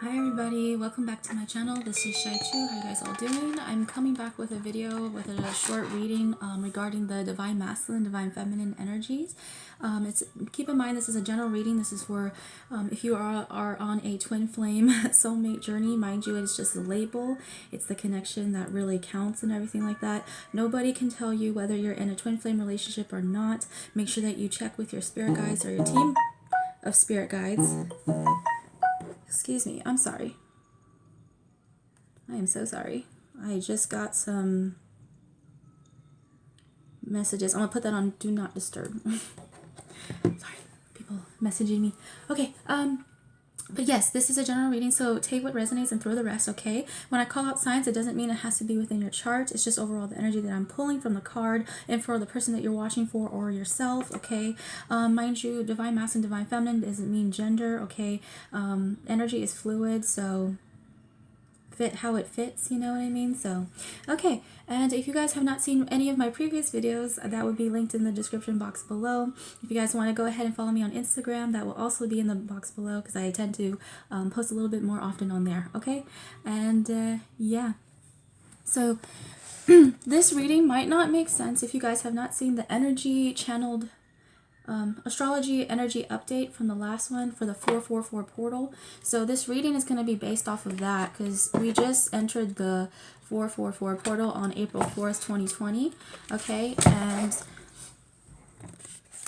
Hi everybody, welcome back to my channel. This is Cheychuu. How you guys all doing? I'm coming back with a video with a short reading regarding the divine masculine, divine feminine energies. Keep in mind this is a general reading. This is for if you are on a twin flame soulmate journey. Mind you, it's just a label. It's the connection that really counts and everything like that. Nobody can tell you whether you're in a twin flame relationship or not. Make sure that you check with your spirit guides or your team of spirit guides. Excuse me, I'm sorry. I am so sorry. I just got some messages. I'm gonna put that on do not disturb. Sorry, people messaging me. Okay, but yes, this is a general reading, so take what resonates and throw the rest, okay? When I call out signs, it doesn't mean it has to be within your chart. It's just overall the energy that I'm pulling from the card and for the person that you're watching for or yourself, okay? Mind you, divine masculine, divine feminine doesn't mean gender, okay? Energy is fluid, so fit how it fits, you know what I mean? So okay, and if you guys have not seen any of my previous videos, that would be linked in the description box below. If you guys want to go ahead and follow me on Instagram, that will also be in the box below because I tend to post a little bit more often on there, okay? And yeah, so this reading might not make sense if you guys have not seen the energy channeled astrology energy update from the last one for the 444 portal. So this reading is going to be based off of that because we just entered the 444 portal on April 4th, 2020. Okay, and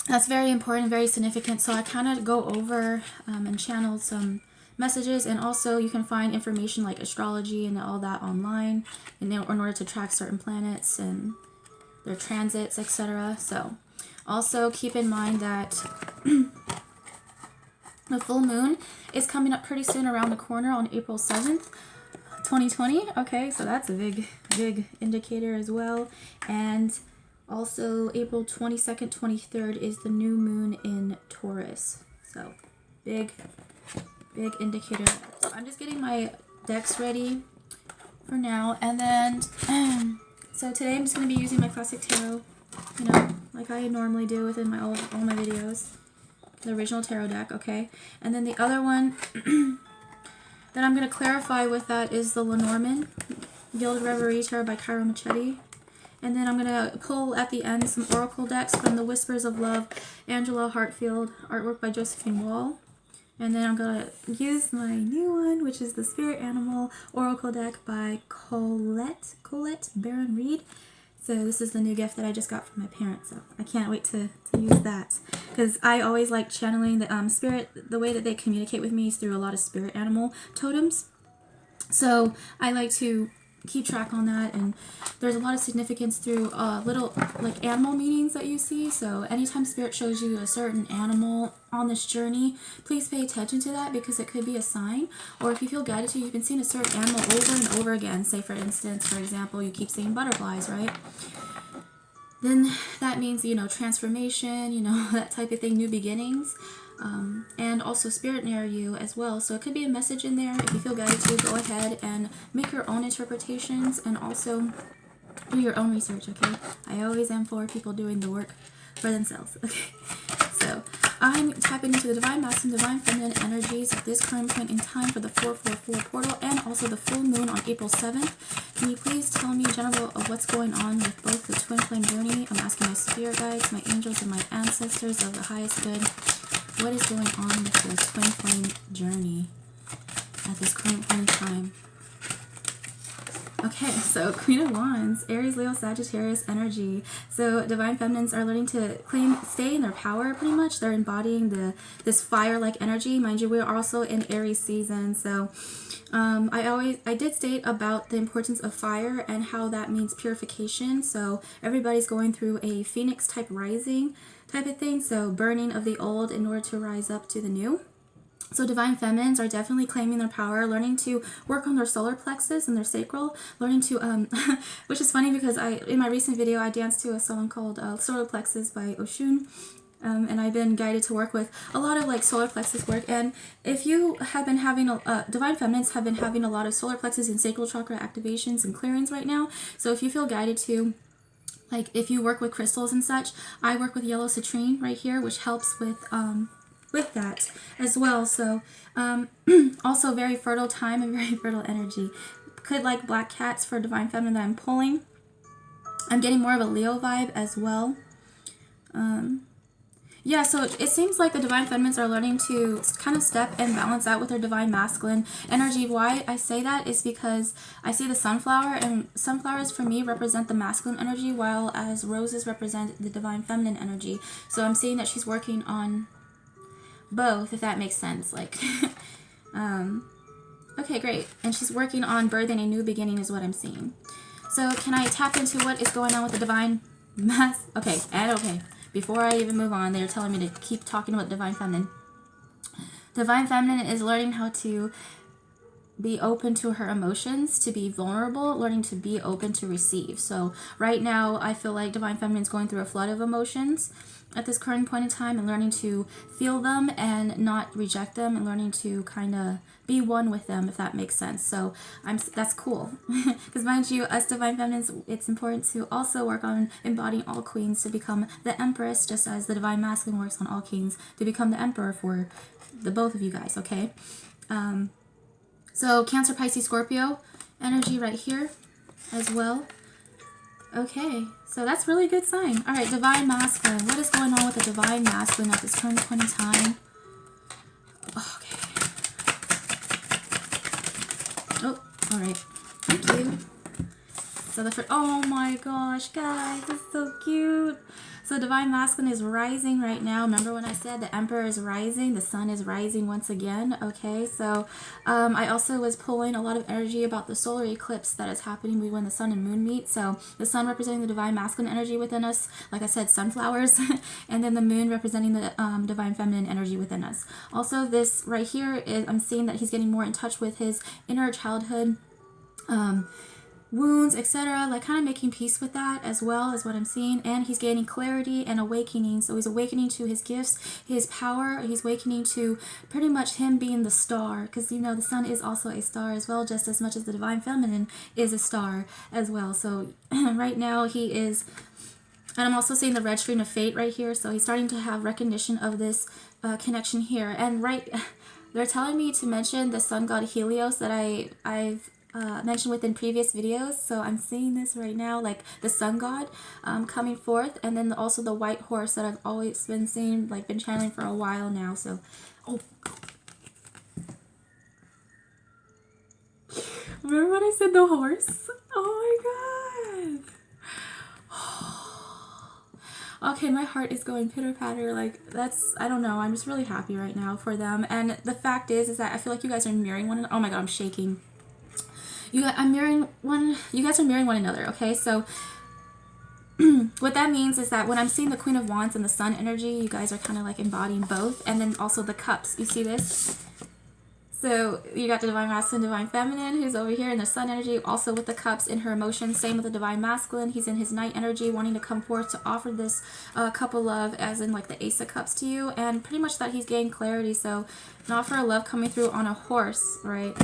that's very important, very significant. So I kind of go over and channel some messages, and also you can find information like astrology and all that online in order to track certain planets and their transits, etc. So also keep in mind that the full moon is coming up pretty soon around the corner on April 7th, 2020. Okay, so that's a big indicator as well. And also April 22nd, 23rd is the new moon in Taurus. So big indicator. So I'm just getting my decks ready for now. And then, so today I'm just going to be using my classic tarot, you know, like I normally do within my all my videos. The original tarot deck, okay? And then the other one that I'm going to clarify with that is the Lenormand Gilded Reverie Tarot by Cairo Machete. And then I'm going to pull at the end some oracle decks from the Whispers of Love, Angela Hartfield, artwork by Josephine Wall. And then I'm going to use my new one, which is the Spirit Animal Oracle deck by Colette Baron Reed. So this is the new gift that I just got from my parents, so I can't wait to use that. Because I always like channeling the spirit. The way that they communicate with me is through a lot of spirit animal totems. So I like to keep track on that, and there's a lot of significance through little like animal meanings that you see. So anytime spirit shows you a certain animal on this journey, please pay attention to that because it could be a sign. Or if you feel guided to, you've been seeing a certain animal over and over again. Say for instance, for example, you keep seeing butterflies, right? Then that means, you know, transformation, you know, that type of thing, new beginnings. And also spirit near you as well. So it could be a message in there. If you feel guided to, go ahead and make your own interpretations and also do your own research, okay? I always am for people doing the work for themselves, okay? So I'm tapping into the divine masculine, divine feminine energies at this current point in time for the 444 portal and also the full moon on April 7th. Can you please tell me in general of what's going on with both the twin flame journey? I'm asking my spirit guides, my angels, and my ancestors of the highest good. What is going on with this twin flame journey at this current point in time? Okay, so Queen of Wands, Aries, Leo, Sagittarius energy. So divine feminines are learning to stay in their power pretty much. They're embodying this fire-like energy. Mind you, we are also in Aries season. So I did state about the importance of fire and how that means purification. So everybody's going through a phoenix type rising type of thing. So burning of the old in order to rise up to the new. So divine feminines are definitely claiming their power, learning to work on their solar plexus and their sacral, learning to, which is funny because in my recent video, I danced to a song called Solar Plexus by Oshun. And I've been guided to work with a lot of like solar plexus work. And if you have been having, divine feminines have been having a lot of solar plexus and sacral chakra activations and clearings right now. So if you feel guided to, like if you work with crystals and such, I work with yellow citrine right here, which helps with with that as well. So also very fertile time and very fertile energy. Could like black cats for divine feminine that I'm pulling. I'm getting more of a Leo vibe as well. Yeah, so it seems like the divine feminines are learning to kind of step and balance out with their divine masculine energy. Why I say that is because I see the sunflower, and sunflowers for me represent the masculine energy, while as roses represent the divine feminine energy. So I'm seeing that she's working on both, if that makes sense. Like, okay, great. And she's working on birthing a new beginning is what I'm seeing. So can I tap into what is going on with the divine mass? Okay, and okay. Before I even move on, they're telling me to keep talking about divine feminine. Divine feminine is learning how to be open to her emotions, to be vulnerable, learning to be open to receive. So right now, I feel like divine feminine is going through a flood of emotions at this current point in time, and learning to feel them and not reject them, and learning to kind of be one with them, if that makes sense. So that's cool. Because mind you, us divine feminines, it's important to also work on embodying all queens to become the empress, just as the divine masculine works on all kings to become the emperor for the both of you guys, okay? So Cancer, Pisces, Scorpio energy right here as well. Okay, so that's really good sign. All right, divine masculine. What is going on with the divine masculine at this current point in time? Okay. Oh, all right. Thank you. So the first, oh my gosh, guys, this is so cute. So divine masculine is rising right now. Remember when I said the emperor is rising, the sun is rising once again. Okay, so I also was pulling a lot of energy about the solar eclipse that is happening when the sun and moon meet. So the sun representing the divine masculine energy within us, like I said, sunflowers, and then the moon representing the divine feminine energy within us. Also, this right here is, I'm seeing that he's getting more in touch with his inner childhood wounds, etc., like kind of making peace with that as well, as what I'm seeing. And he's gaining clarity and awakening. So he's awakening to his gifts, his power. He's awakening to pretty much him being the star, because you know the sun is also a star as well, just as much as the divine feminine is a star as well. So right now he is, and I'm also seeing the red string of fate right here. So he's starting to have recognition of this connection here. And right, they're telling me to mention the sun god Helios that I've mentioned within previous videos. So I'm seeing this right now, like the sun god coming forth, and then also the white horse that I've always been seeing, like been channeling for a while now. So, oh, remember when I said the horse? Oh my god. Okay, my heart is going pitter patter. Like that's, I don't know. I'm just really happy right now for them. And the fact is that I feel like you guys are mirroring one another. Oh my god, I'm shaking. You guys are mirroring one another, okay? So what that means is that when I'm seeing the Queen of Wands and the Sun energy, you guys are kind of like embodying both. And then also the cups. You see this? So you got the divine masculine, divine feminine, who's over here in the sun energy, also with the cups in her emotions. Same with the divine masculine. He's in his night energy, wanting to come forth to offer this cup of love, as in like the Ace of Cups to you. And pretty much that he's getting clarity. So an offer of love coming through on a horse, right?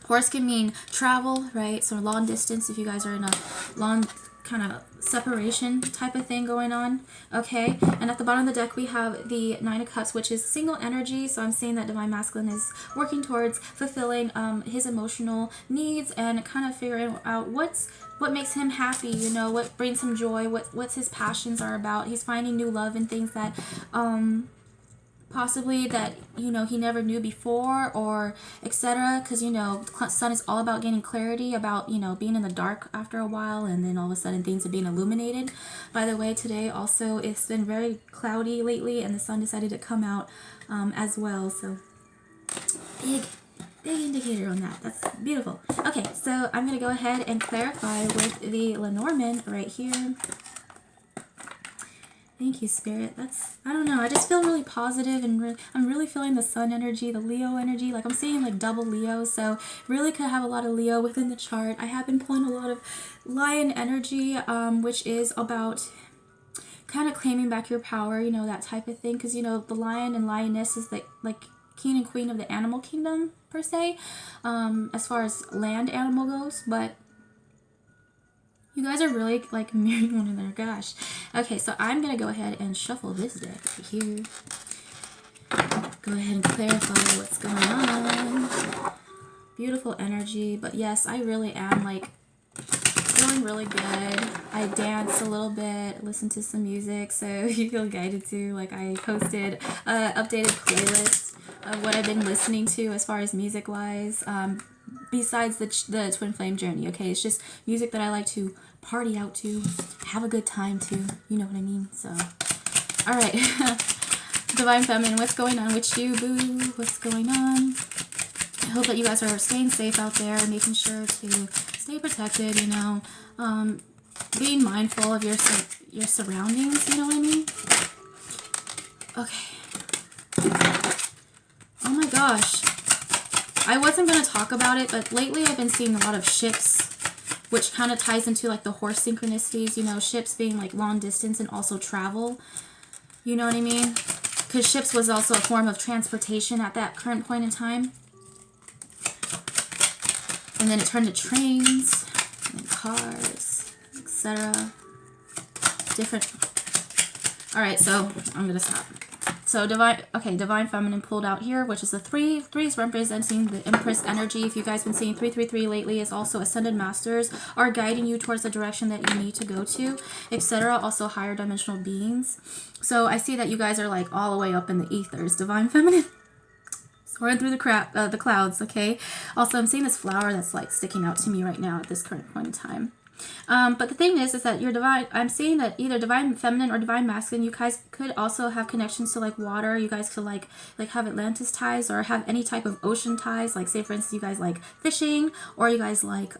Horse can mean travel, right? So long distance, if you guys are in a long kind of separation type of thing going on, okay? And at the bottom of the deck, we have the Nine of Cups, which is single energy. So I'm seeing that divine masculine is working towards fulfilling his emotional needs and kind of figuring out what makes him happy, you know, what brings him joy, what's his passions are about. He's finding new love in things that possibly that, you know, he never knew before, or etc. Because, you know, sun is all about gaining clarity, about, you know, being in the dark after a while, and then all of a sudden things are being illuminated. By the way, today also it's been very cloudy lately, and the sun decided to come out as well. So big indicator on that. That's beautiful. Okay, so I'm gonna go ahead and clarify with the Lenormand right here. Thank you, Spirit. That's, I don't know, I just feel really positive, and I'm really feeling the sun energy, the Leo energy. Like I'm seeing like double Leo, so really could have a lot of Leo within the chart. I have been pulling a lot of Lion energy, which is about kind of claiming back your power, you know, that type of thing. Because, you know, the lion and lioness is like king and queen of the animal kingdom, per se, as far as land animal goes. But you guys are really like mirroring one another. Gosh. Okay, so I'm gonna go ahead and shuffle this deck right here. go ahead and clarify what's going on. Beautiful energy, but yes, I really am like feeling really good. I danced a little bit, listened to some music, so you feel guided to. Like I posted an updated playlist of what I've been listening to as far as music wise. Besides the twin flame journey, okay, it's just music that I like to party out to, have a good time to. You know what I mean? So, all right, Divine Feminine, what's going on with you, boo? What's going on? I hope that you guys are staying safe out there, making sure to stay protected, you know, being mindful of your surroundings, you know what I mean? Okay. Oh my gosh. I wasn't going to talk about it, but lately I've been seeing a lot of ships, which kind of ties into like the horse synchronicities, you know, ships being like long distance and also travel, you know what I mean? Because ships was also a form of transportation at that current point in time. And then it turned to trains and cars, etc. Different. All right, so I'm gonna stop. So Divine Feminine pulled out here, which is the 3. 3 is representing the Empress energy. If you guys been seeing 333 lately, it's also Ascended Masters are guiding you towards the direction that you need to go to, etc. Also higher dimensional beings. So I see that you guys are like all the way up in the ethers. Divine Feminine. Soaring through the clouds, okay? Also, I'm seeing this flower that's like sticking out to me right now at this current point in time. But the thing is that your divine, I'm seeing that either Divine Feminine or Divine Masculine, you guys could also have connections to like water. You guys could like have Atlantis ties or have any type of ocean ties. Like say for instance, you guys like fishing, or you guys like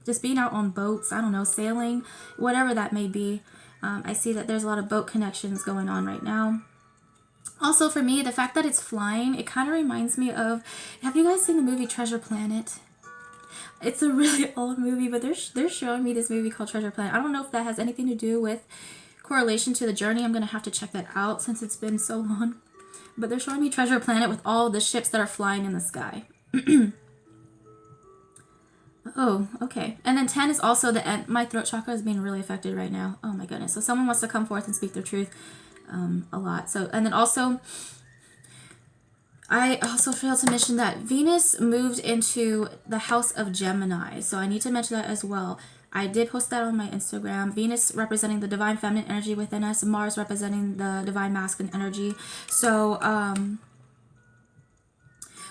just being out on boats. I don't know, sailing, whatever that may be. I see that there's a lot of boat connections going on right now. Also, for me, the fact that it's flying, it kind of reminds me of, have you guys seen the movie Treasure Planet? It's a really old movie, but they're showing me this movie called Treasure Planet. I don't know if that has anything to do with correlation to the journey. I'm going to have to check that out since it's been so long. But they're showing me Treasure Planet with all the ships that are flying in the sky. Oh, okay. And then 10 is also the end. My throat chakra is being really affected right now. Oh my goodness. So someone wants to come forth and speak their truth. A lot. So, and then also, I also failed to mention that Venus moved into the house of Gemini. So I need to mention that as well. I did post that on my Instagram. Venus representing the Divine Feminine energy within us. Mars representing the Divine Masculine energy. So,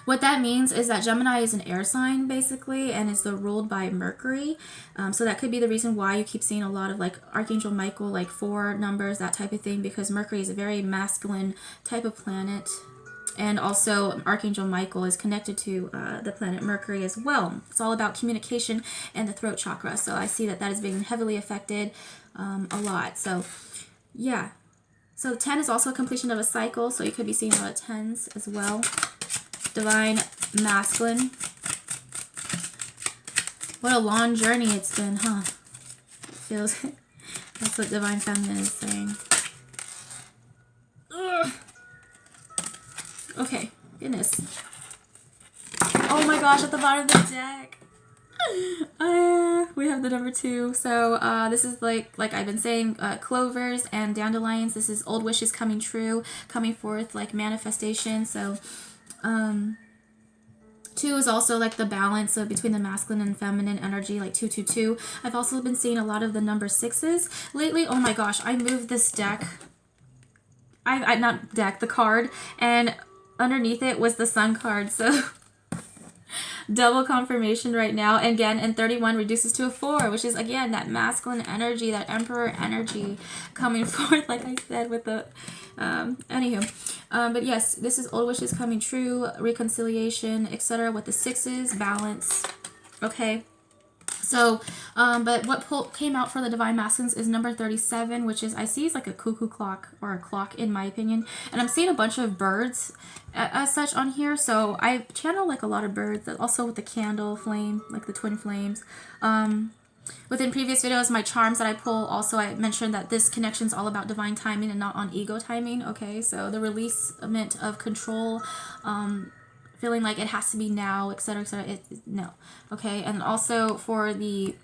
what that means is that Gemini is an air sign, basically, and is ruled by Mercury. So that could be the reason why you keep seeing a lot of, like, Archangel Michael, like, 4 numbers, that type of thing, because Mercury is a very masculine type of planet. And also, Archangel Michael is connected to the planet Mercury as well. It's all about communication and the throat chakra. So I see that that is being heavily affected a lot. So, yeah. So 10 is also a completion of a cycle, so you could be seeing a lot of 10s as well. Divine Masculine. What a long journey it's been, huh? It feels... That's what Divine Feminine is saying. Ugh. Okay, goodness. Oh my gosh, at the bottom of the deck. We have the number 2. So this is like I've been saying, clovers and dandelions. This is old wishes coming true, coming forth, like manifestation. So 2 is also like the balance of between the masculine and feminine energy, like 222. I've also been seeing a lot of the number 6s lately. Oh my gosh, I moved this deck. Not deck, the card, and underneath it was the sun card. So double confirmation right now. And again, and 31 reduces to a 4, which is again that masculine energy, that emperor energy coming forth, like I said, with the anywho. But yes, this is old wishes coming true, reconciliation, etc. with the 6s, balance. Okay. So, but what came out for the Divine Masculines is number 37, which is, I see it's like a cuckoo clock, or a clock in my opinion. And I'm seeing a bunch of birds as such on here. So I channel like a lot of birds, also with the candle flame, like the twin flames. Within previous videos, my charms that I pull, also I mentioned that this connection is all about divine timing and not on ego timing. Okay, so the releasement of control, feeling like it has to be now, etc., etc. No. Okay, and also for the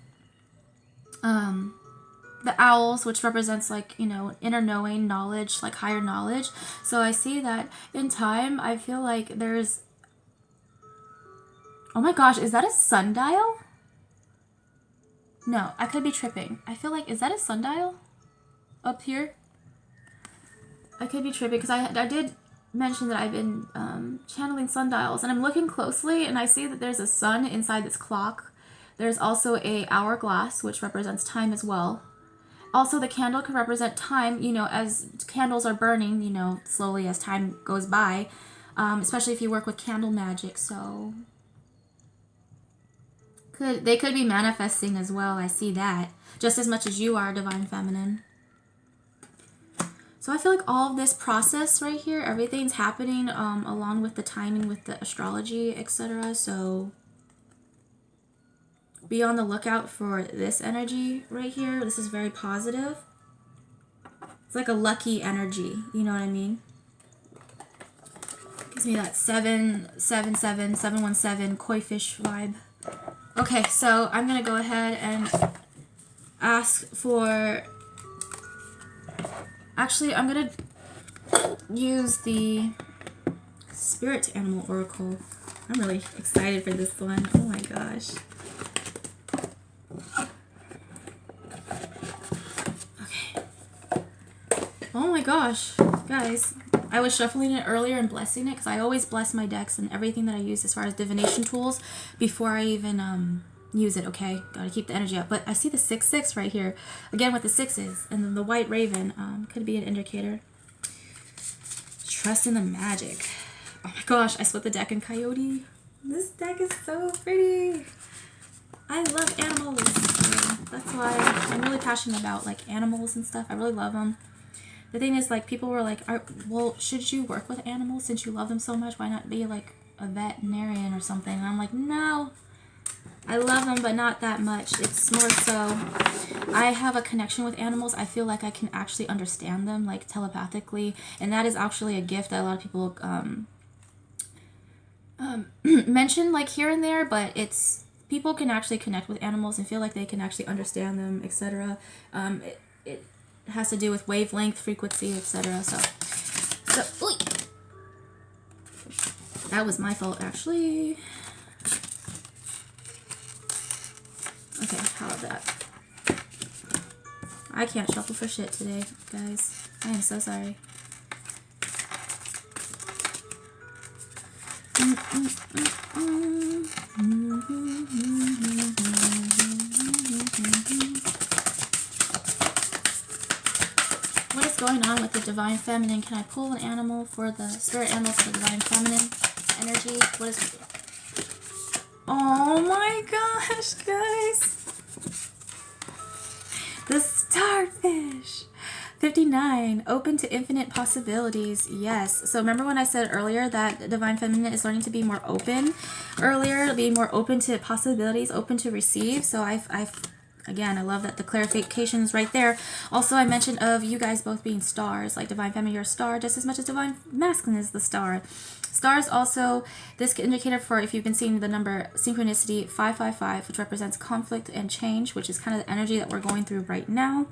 the owls, which represents like, you know, inner knowing, knowledge, like higher knowledge. So I see that in time, I feel like there's, oh my gosh, is that a sundial? No, I could be tripping. I feel like, is that a sundial up here? I could be tripping because I did mention that I've been channeling sundials, and I'm looking closely and I see that there's a sun inside this clock. There's also a hourglass, which represents time as well. Also, the candle could represent time, you know, as candles are burning, you know, slowly as time goes by, especially if you work with candle magic. So they could be manifesting as well. I see that just as much as you are, Divine Feminine. So I feel like all of this process right here, everything's happening along with the timing with the astrology, etc. So be on the lookout for this energy right here. This is very positive. It's like a lucky energy, you know what I mean? Gives me that 777, 717 koi fish vibe. Okay, so I'm going to go ahead and ask for... Actually, I'm going to use the Spirit Animal Oracle. I'm really excited for this one. Oh my gosh. Okay. Oh my gosh, guys. I was shuffling it earlier and blessing it because I always bless my decks and everything that I use as far as divination tools before I even use it, okay? Gotta keep the energy up. But I see the 6-6 right here. Again with the sixes. And then the white raven could be an indicator. Trust in the magic. Oh my gosh, I split the deck in Coyote. This deck is so pretty. I love animals. So that's why I'm really passionate about like animals and stuff. I really love them. The thing is, like, people were like, well, should you work with animals since you love them so much? Why not be like a veterinarian or something? And I'm like, no. I love them, but not that much. It's more so I have a connection with animals. I feel like I can actually understand them, like, telepathically. And that is actually a gift that a lot of people mention, like, here and there. But it's, people can actually connect with animals and feel like they can actually understand them, etc. It has to do with wavelength, frequency, etc. So, oy. That was my fault, actually. Okay, how about that? I can't shuffle for shit today, guys. I am so sorry. What is going on with the Divine Feminine? Can I pull an animal for the Spirit Animal for the Divine Feminine energy? What is... Oh my gosh, guys. The Starfish. 59. Open to infinite possibilities. Yes. So remember when I said earlier that Divine Feminine is learning to be more open? Earlier, be more open to possibilities, open to receive. So again, I love that the clarification is right there. Also, I mentioned of you guys both being stars. Like Divine Feminine, you're a star just as much as Divine Masculine is the star. Stars also, this indicator for, if you've been seeing the number synchronicity 555, which represents conflict and change, which is kind of the energy that we're going through right now.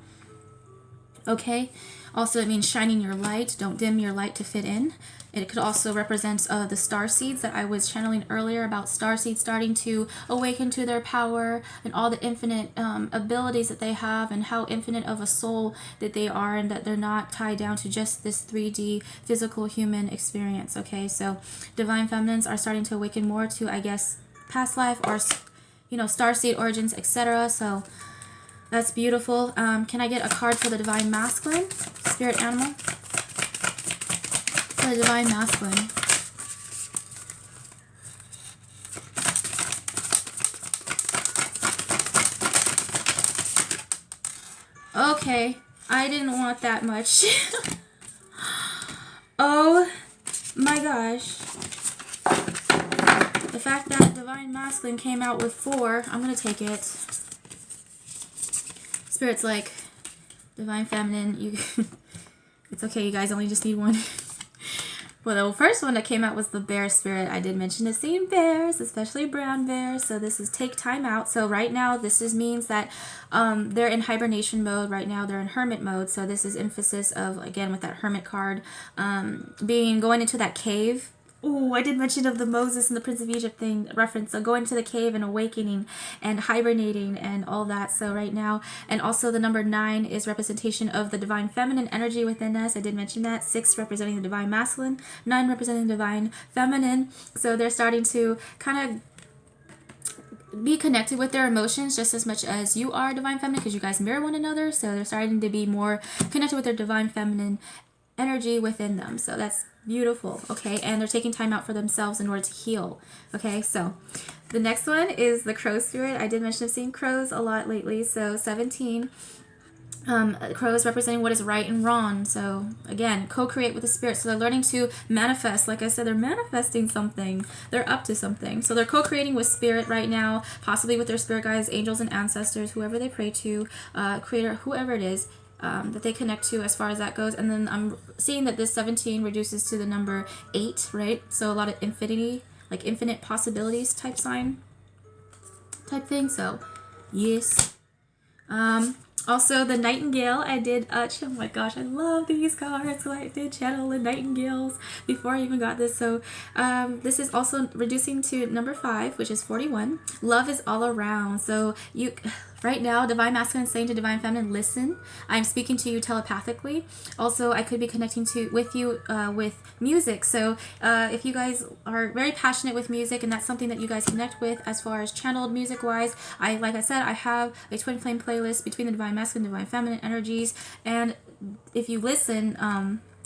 Okay. Also, it means shining your light. Don't dim your light to fit in. It could also represent the star seeds that I was channeling earlier about star seeds starting to awaken to their power and all the infinite abilities that they have and how infinite of a soul that they are and that they're not tied down to just this 3D physical human experience. Okay, so Divine Feminines are starting to awaken more to, I guess, past life or, you know, star seed origins, etc. So that's beautiful. Can I get a card for the Divine Masculine, Spirit Animal? For the Divine Masculine. Okay, I didn't want that much. Oh my gosh. The fact that Divine Masculine came out with 4, I'm gonna take it. Spirit's like, Divine Feminine, you it's okay, you guys only just need 1. Well, the first one that came out was the bear spirit. I did mention to seeing bears, especially brown bears. So this is take time out. So right now, means that they're in hibernation mode right now. They're in hermit mode. So this is emphasis of, again, with that hermit card, going into that cave. Oh, I did mention of the Moses and the Prince of Egypt thing reference. So going to the cave and awakening and hibernating and all that. So right now, and also the number 9 is representation of the divine feminine energy within us. I did mention that. 6 representing the divine masculine, 9 representing the divine feminine. So they're starting to kind of be connected with their emotions just as much as you are divine feminine, because you guys mirror one another. So they're starting to be more connected with their divine feminine energy within them. So that's beautiful. Okay, and they're taking time out for themselves in order to heal. Okay, so the next one is the crow spirit. I did mention I've seen crows a lot lately. So 17, crows representing what is right and wrong. So again, co-create with the spirit. So they're learning to manifest. Like I said, they're manifesting something. They're up to something. So they're co-creating with spirit right now, possibly with their spirit guides, angels and ancestors, whoever they pray to, creator, whoever it is, that they connect to as far as that goes. And then I'm seeing that this 17 reduces to the number 8, right? So a lot of infinity, like infinite possibilities type thing. So yes. Also the nightingale, I did, oh my gosh, I love these cards. So I did channel the nightingales before I even got this. So this is also reducing to number 5, which is 41. Love is all around. So right now, divine masculine is saying to divine feminine, listen. I'm speaking to you telepathically. Also, I could be connecting with you with music. So if you guys are very passionate with music and that's something that you guys connect with as far as channeled music wise, like I said, I have a twin flame playlist between the divine masculine and divine feminine energies. And if you listen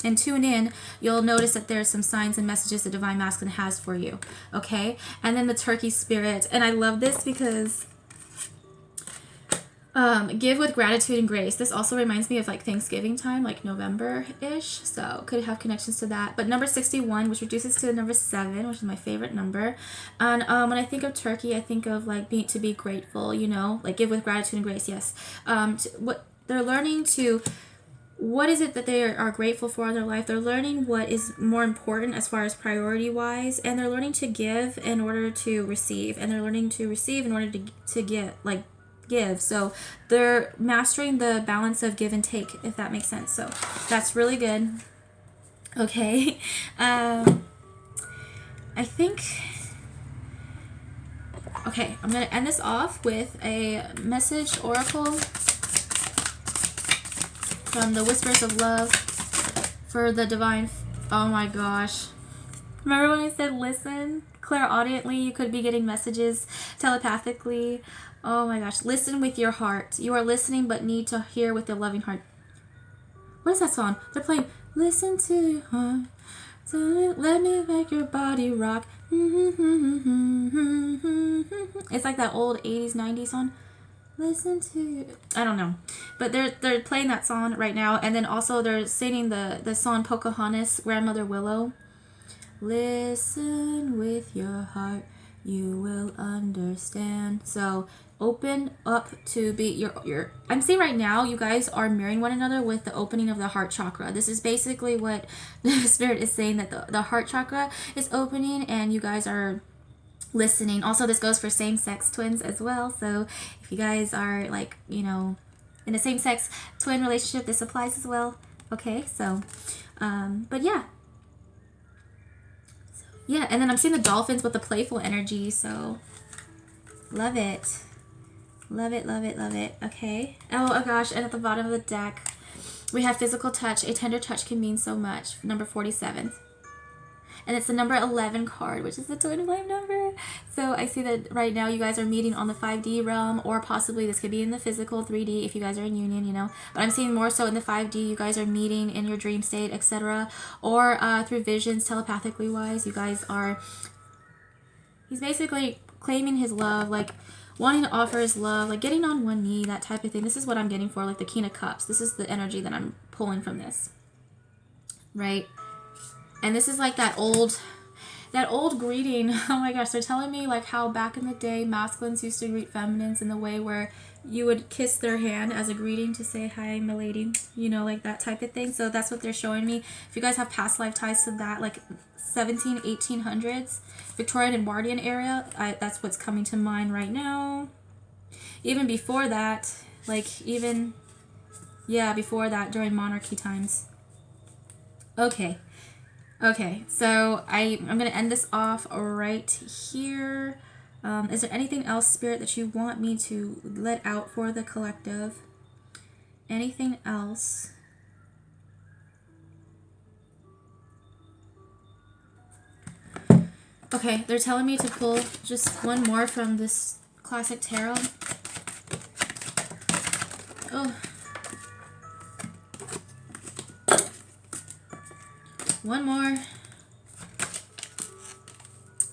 and tune in, you'll notice that there's some signs and messages the divine masculine has for you. Okay? And then the turkey spirit. And I love this because give with gratitude and grace. This also reminds me of like Thanksgiving time, like November-ish. So could have connections to that. But number 61, which reduces to number 7, which is my favorite number. And when I think of turkey, I think of like to be grateful, like give with gratitude and grace. Yes. What they're learning to, what is it that they are grateful for in their life? They're learning what is more important as far as priority wise, and they're learning to give in order to receive, and they're learning to receive in order to give. So they're mastering the balance of give and take, if that makes sense. So that's really good. Okay. I think, okay, I'm going to end this off with a message oracle from the Whispers of Love for the divine. Oh my gosh. Remember when I said listen? Clairaudiently, you could be getting messages telepathically. Oh my gosh. Listen with your heart. You are listening but need to hear with a loving heart. What is that song? They're playing Listen to Your Heart. So let me make your body rock. It's like that old 80s, 90s song. Listen to, I don't know, but they're playing that song right now, and then also they're singing the song Pocahontas, Grandmother Willow. Listen with your heart, you will understand. So open up to be your I'm seeing right now you guys are mirroring one another with the opening of the heart chakra. This is basically what the spirit is saying, that the heart chakra is opening and you guys are listening. Also, this goes for same-sex twins as well. So if you guys are like, in a same-sex twin relationship, this applies as well. Okay, so, but yeah. Yeah, and then I'm seeing the dolphins with the playful energy, so love it. Love it, love it, love it. Okay. Oh gosh, and at the bottom of the deck, we have physical touch. A tender touch can mean so much. Number 47. And it's the number 11 card, which is the twin flame number. So I see that right now you guys are meeting on the 5D realm, or possibly this could be in the physical 3D if you guys are in union, But I'm seeing more so in the 5D, you guys are meeting in your dream state, etc. Or through visions, telepathically wise, you guys are... He's basically claiming his love, like wanting to offer his love, like getting on one knee, that type of thing. This is what I'm getting for, like the King of Cups. This is the energy that I'm pulling from this. Right? And this is like that old that old greeting. Oh my gosh, they're telling me like how back in the day masculines used to greet feminines in the way where you would kiss their hand as a greeting to say hi milady, you know, like that type of thing. So that's what they're showing me. If you guys have past life ties to that, like 1800s Victorian and Edwardian era, that's what's coming to mind right now. Even before that, like even, yeah, before that, during monarchy times. Okay. Okay, so I'm going to end this off right here. Is there anything else, Spirit, that you want me to let out for the collective? Anything else? Okay, they're telling me to pull just one more from this classic tarot. Oh. One more.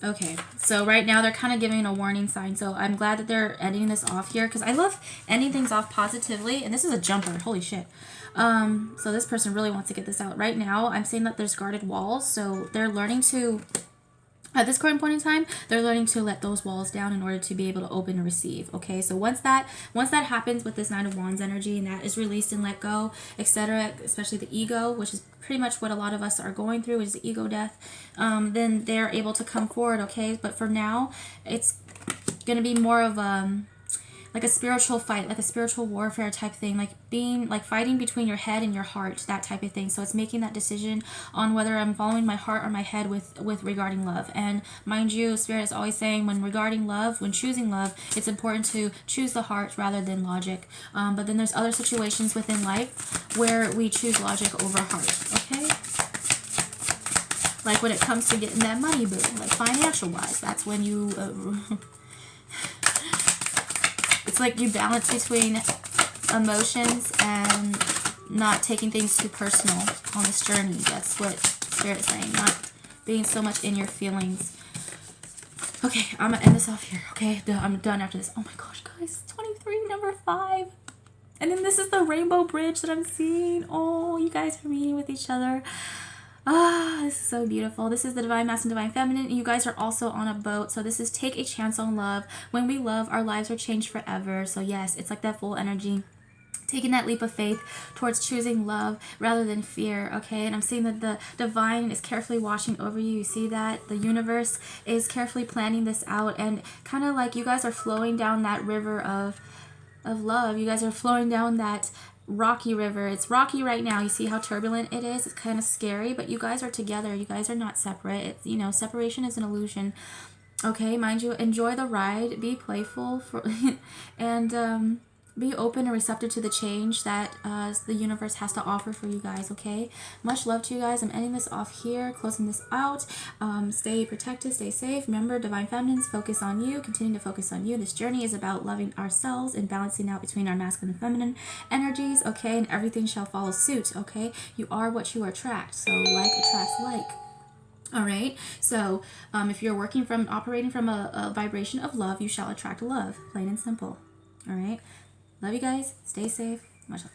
Okay, so right now they're kind of giving a warning sign, so I'm glad that they're ending this off here, because I love ending things off positively, and this is a jumper, holy shit. So this person really wants to get this out. Right now, I'm saying that there's guarded walls, so they're learning to, at this current point in time, they're learning to let those walls down in order to be able to open and receive. Okay, so once that happens with this Nine of Wands energy and that is released and let go, etc., especially the ego, which is pretty much what a lot of us are going through, which is the ego death, then they're able to come forward. Okay, but for now, it's going to be more of like a spiritual fight, like a spiritual warfare type thing, like being like fighting between your head and your heart, that type of thing. So it's making that decision on whether I'm following my heart or my head with regarding love. And mind you, Spirit is always saying when regarding love, when choosing love, it's important to choose the heart rather than logic. But then there's other situations within life where we choose logic over heart. Okay. Like when it comes to getting that money, boo, like financial wise, that's when you. It's like you balance between emotions and not taking things too personal on this journey. That's what Spirit's saying. Not being so much in your feelings. Okay, I'm going to end this off here. Okay, I'm done after this. Oh my gosh, guys. 23, number 5. And then this is the rainbow bridge that I'm seeing. Oh, you guys are meeting with each other. Ah, this is so beautiful. This is the Divine Masculine, Divine Feminine. You guys are also on a boat. So this is take a chance on love. When we love, our lives are changed forever. So yes, it's like that full energy. Taking that leap of faith towards choosing love rather than fear, okay? And I'm seeing that the divine is carefully watching over you. You see that? The universe is carefully planning this out, and kind of like you guys are flowing down that river of love. You guys are flowing down that rocky river. It's rocky right now. You see how turbulent it is? It's kind of scary, but you guys are together. You guys are not separate. It's, you know, separation is an illusion. Okay, mind you, enjoy the ride. Be playful and be open and receptive to the change that the universe has to offer for you guys, okay? Much love to you guys. I'm ending this off here, closing this out. Stay protected, stay safe. Remember, Divine Feminines, focus on you. Continue to focus on you. This journey is about loving ourselves and balancing out between our masculine and feminine energies, okay? And everything shall follow suit, okay? You are what you attract, so like attracts like. All right, so if you're operating from a vibration of love, you shall attract love, plain and simple. All right, love you guys. Stay safe. Much love.